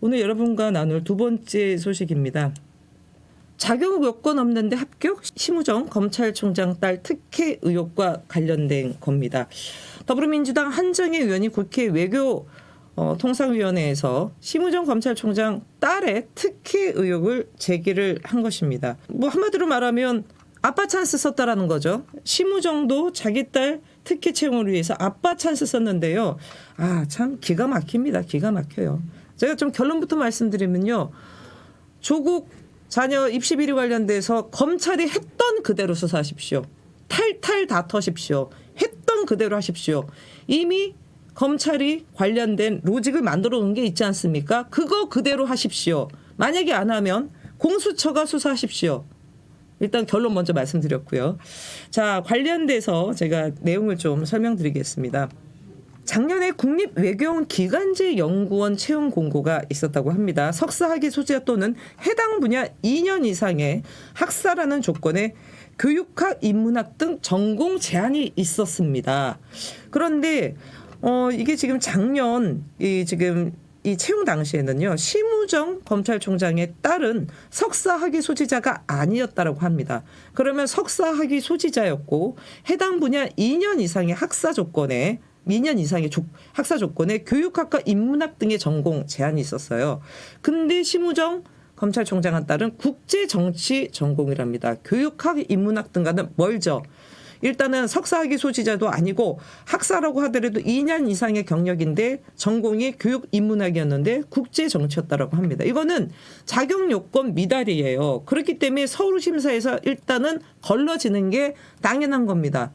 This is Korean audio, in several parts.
오늘 여러분과 나눌 두 번째 소식입니다. 자격 요건 없는데 합격? 심우정 검찰총장 딸 특혜 의혹과 관련된 겁니다. 더불어민주당 한정혜 의원이 국회 외교 통상위원회에서 심우정 검찰총장 딸의 특혜 의혹을 제기를 한 것입니다. 뭐 한마디로 말하면 아빠 찬스 썼다라는 거죠. 심우정도 자기 딸 특혜 채용을 위해서 아빠 찬스 썼는데요. 참 기가 막힙니다. 기가 막혀요. 제가 좀 결론부터 말씀드리면요. 조국 자녀 입시 비리 관련돼서 검찰이 했던 그대로 수사하십시오. 탈탈 다 터십시오. 했던 그대로 하십시오. 이미 검찰이 관련된 로직을 만들어 놓은 게 있지 않습니까? 그거 그대로 하십시오. 만약에 안 하면 공수처가 수사하십시오. 일단 결론 먼저 말씀드렸고요. 자, 관련돼서 제가 내용을 좀 설명드리겠습니다. 작년에 국립외교원 기간제 연구원 채용 공고가 있었다고 합니다. 석사학위 소재자 또는 해당 분야 2년 이상의 학사라는 조건에 교육학, 인문학 등 전공 제한이 있었습니다. 그런데 이게 지금 작년 이 채용 당시에는요, 심우정 검찰총장의 딸은 석사학위 소지자가 아니었다라고 합니다. 그러면 석사학위 소지자였고 해당 분야 2년 이상의 학사 조건에 2년 이상의 학사 조건에 교육학과 인문학 등의 전공 제한이 있었어요. 근데 심우정 검찰총장한 딸은 국제정치 전공이랍니다. 교육학, 인문학 등과는 멀죠. 일단은 석사학위 소지자도 아니고 학사라고 하더라도 2년 이상의 경력인데 전공이 교육 인문학이었는데 국제정치였다라고 합니다. 이거는 자격 요건 미달이에요. 그렇기 때문에 서울심사에서 일단은 걸러지는 게 당연한 겁니다.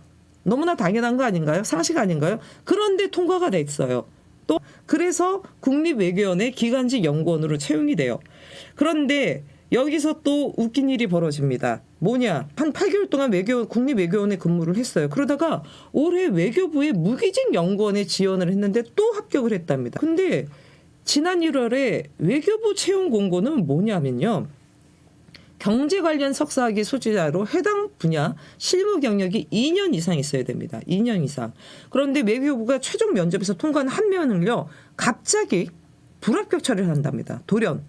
너무나 당연한 거 아닌가요? 상식 아닌가요? 그런데 통과가 됐어요. 또 그래서 국립외교원의 기간직 연구원으로 채용이 돼요. 그런데 여기서 또 웃긴 일이 벌어집니다. 뭐냐? 한 8개월 동안 국립외교원에 근무를 했어요. 그러다가 올해 외교부의 무기직 연구원에 지원을 했는데 또 합격을 했답니다. 근데 지난 1월에 외교부 채용 공고는 뭐냐면요. 경제 관련 석사학위 소지자로 해당 분야 실무 경력이 2년 이상 있어야 됩니다. 2년 이상. 그런데 외교부가 최종 면접에서 통과한 한 명을요. 갑자기 불합격 처리를 한답니다. 돌연.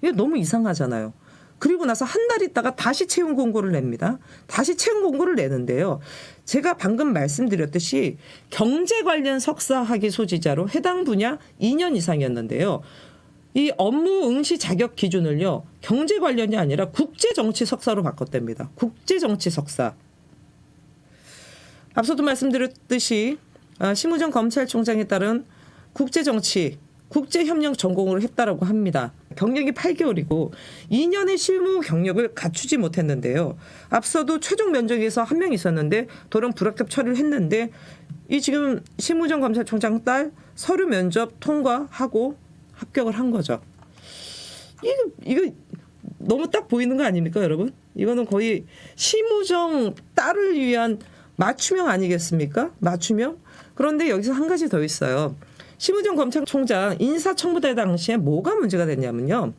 이게 너무 이상하잖아요. 그리고 나서 한 달 있다가 다시 채용 공고를 냅니다. 다시 채용 공고를 내는데요. 제가 방금 말씀드렸듯이 경제 관련 석사학위 소지자로 해당 분야 2년 이상이었는데요. 이 업무 응시 자격 기준을요. 경제 관련이 아니라 국제정치 석사로 바꿨답니다. 국제정치 석사. 앞서도 말씀드렸듯이 심우정 검찰총장에 따른 국제정치 국제협력 전공을 했다라고 합니다. 경력이 8개월이고 2년의 실무 경력을 갖추지 못했는데요. 앞서도 최종 면접에서 한 명 있었는데 돌연 불합격 처리를 했는데 이 지금 심우정 검찰총장 딸 서류 면접 통과하고 합격을 한 거죠. 이거 너무 딱 보이는 거 아닙니까, 여러분? 이거는 거의 심우정 딸을 위한 맞춤형 아니겠습니까? 맞춤형? 그런데 여기서 한 가지 더 있어요. 심우정 검찰총장 인사청문회 당시에 뭐가 문제가 됐냐면요.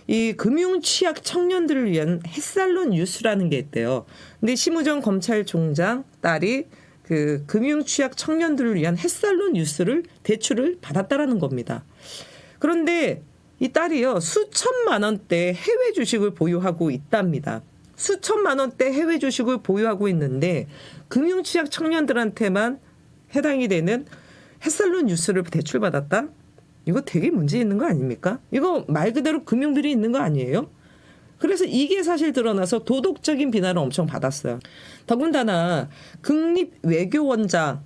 이 금융취약 청년들을 위한 햇살론 뉴스라는 게 있대요. 근데 심우정 검찰총장 딸이 그 금융취약 청년들을 위한 햇살론 뉴스를 대출을 받았다라는 겁니다. 그런데 이 딸이요. 수천만 원대 해외 주식을 보유하고 있답니다. 수천만 원대 해외 주식을 보유하고 있는데 금융취약 청년들한테만 해당이 되는 햇살론 뉴스를 대출받았다? 이거 되게 문제 있는 거 아닙니까? 이거 말 그대로 금융들이 있는 거 아니에요? 그래서 이게 사실 드러나서 도덕적인 비난을 엄청 받았어요. 더군다나 국립외교원장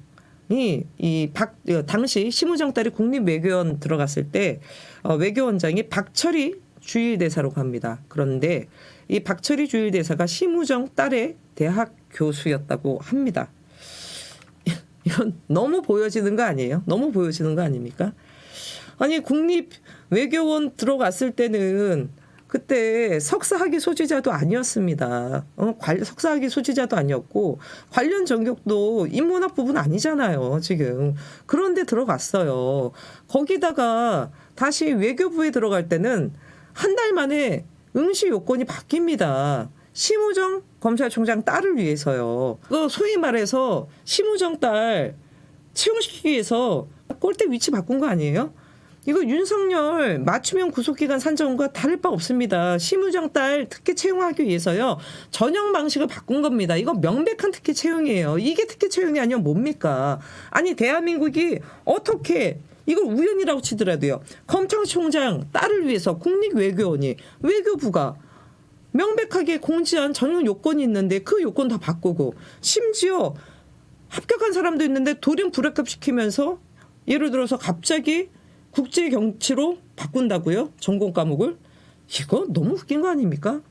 당시 심우정 딸이 국립외교원 들어갔을 때 외교원장이 박철희 주일대사라고 합니다. 그런데 이 박철희 주일대사가 심우정 딸의 대학 교수였다고 합니다. 이건 너무 보여지는 거 아니에요? 너무 보여지는 거 아닙니까? 아니 국립외교원 들어갔을 때는 그때 석사학위 소지자도 아니었습니다. 석사학위 소지자도 아니었고 관련 전격도 인문학 부분 아니잖아요. 지금. 그런데 들어갔어요. 거기다가 다시 외교부에 들어갈 때는 한 달 만에 응시 요건이 바뀝니다. 심우정 검찰총장 딸을 위해서요. 소위 말해서 심우정 딸 채용시키기 위해서 꼴대 위치 바꾼 거 아니에요? 이거 윤석열 맞춤형 구속기간 산정과 다를 바 없습니다. 심우정 딸 특혜 채용하기 위해서요. 전형 방식을 바꾼 겁니다. 이거 명백한 특혜 채용이에요. 이게 특혜 채용이 아니면 뭡니까? 아니 대한민국이 어떻게 이걸 우연이라고 치더라도요. 검찰총장 딸을 위해서 국립외교원이 외교부가 명백하게 공지한 전용 요건이 있는데 그 요건 다 바꾸고 심지어 합격한 사람도 있는데 돌연 불합격시키면서 예를 들어서 갑자기 국제경치로 바꾼다고요? 전공 과목을? 이거 너무 웃긴 거 아닙니까?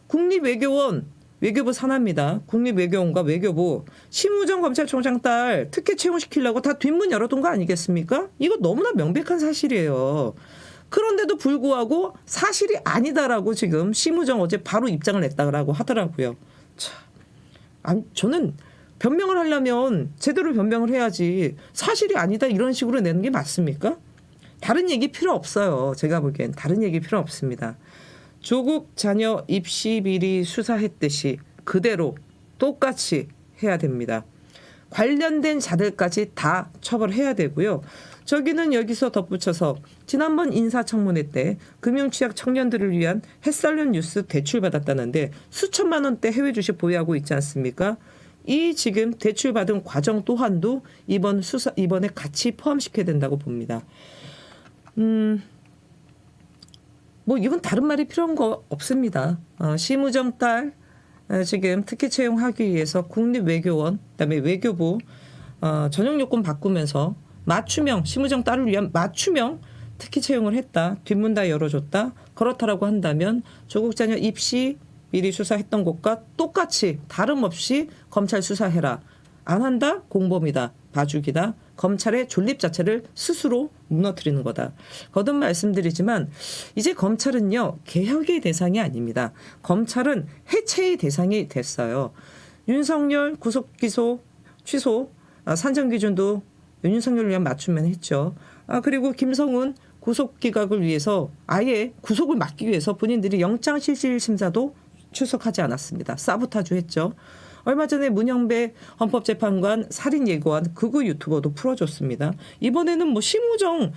국립외교원, 외교부 산하입니다. 국립외교원과 외교부, 심우정 검찰총장 딸 특혜 채용시키려고 다 뒷문 열어둔 거 아니겠습니까? 이거 너무나 명백한 사실이에요. 그런데도 불구하고 사실이 아니다라고 지금 심우정 어제 바로 입장을 냈다고 하더라고요. 참, 저는 변명을 하려면 제대로 변명을 해야지 사실이 아니다 이런 식으로 내는 게 맞습니까? 다른 얘기 필요 없어요. 제가 보기엔 다른 얘기 필요 없습니다. 조국 자녀 입시 비리 수사했듯이 그대로 똑같이 해야 됩니다. 관련된 자들까지 다 처벌해야 되고요. 저기는 여기서 덧붙여서 지난번 인사청문회 때 금융취약 청년들을 위한 햇살론 뉴스 대출받았다는데 수천만 원대 해외 주식 보유하고 있지 않습니까? 이 지금 대출받은 과정 또한도 이번에 같이 포함시켜야 된다고 봅니다. 뭐 이건 다른 말이 필요한 거 없습니다. 심우정 딸 지금 특혜 채용하기 위해서 국립외교원 그다음에 외교부 전용 요건 바꾸면서 맞춤형 심우정 딸을 위한 맞춤형 특혜 채용을 했다. 뒷문 다 열어줬다. 그렇다라고 한다면 조국 자녀 입시 미리 수사했던 것과 똑같이 다름없이 검찰 수사해라. 안 한다? 공범이다. 봐주기다. 검찰의 존립 자체를 스스로 무너뜨리는 거다. 거듭 말씀드리지만 이제 검찰은요. 개혁의 대상이 아닙니다. 검찰은 해체의 대상이 됐어요. 윤석열 구속기소 취소 산정기준도 윤석열을 위한 맞춤면 했죠. 그리고 김성훈 구속기각을 위해서 아예 구속을 막기 위해서 본인들이 영장실질심사도 출석하지 않았습니다. 사보타주 했죠. 얼마 전에 문영배 헌법재판관 살인예고한 극우 유튜버도 풀어줬습니다. 이번에는 뭐 심우정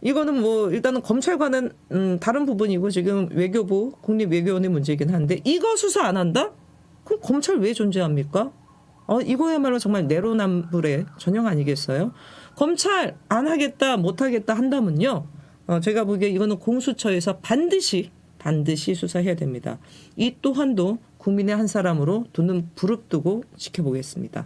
이거는 뭐 일단은 검찰과는 다른 부분이고 지금 외교부 국립외교원의 문제이긴 한데 이거 수사 안 한다? 그럼 검찰 왜 존재합니까? 이거야말로 정말 내로남불의 전형 아니겠어요? 검찰 안 하겠다 못 하겠다 한다면요. 제가 보기에 이거는 공수처에서 반드시 수사해야 됩니다. 이 또한도 국민의 한 사람으로 두 눈 부릅뜨고 지켜보겠습니다.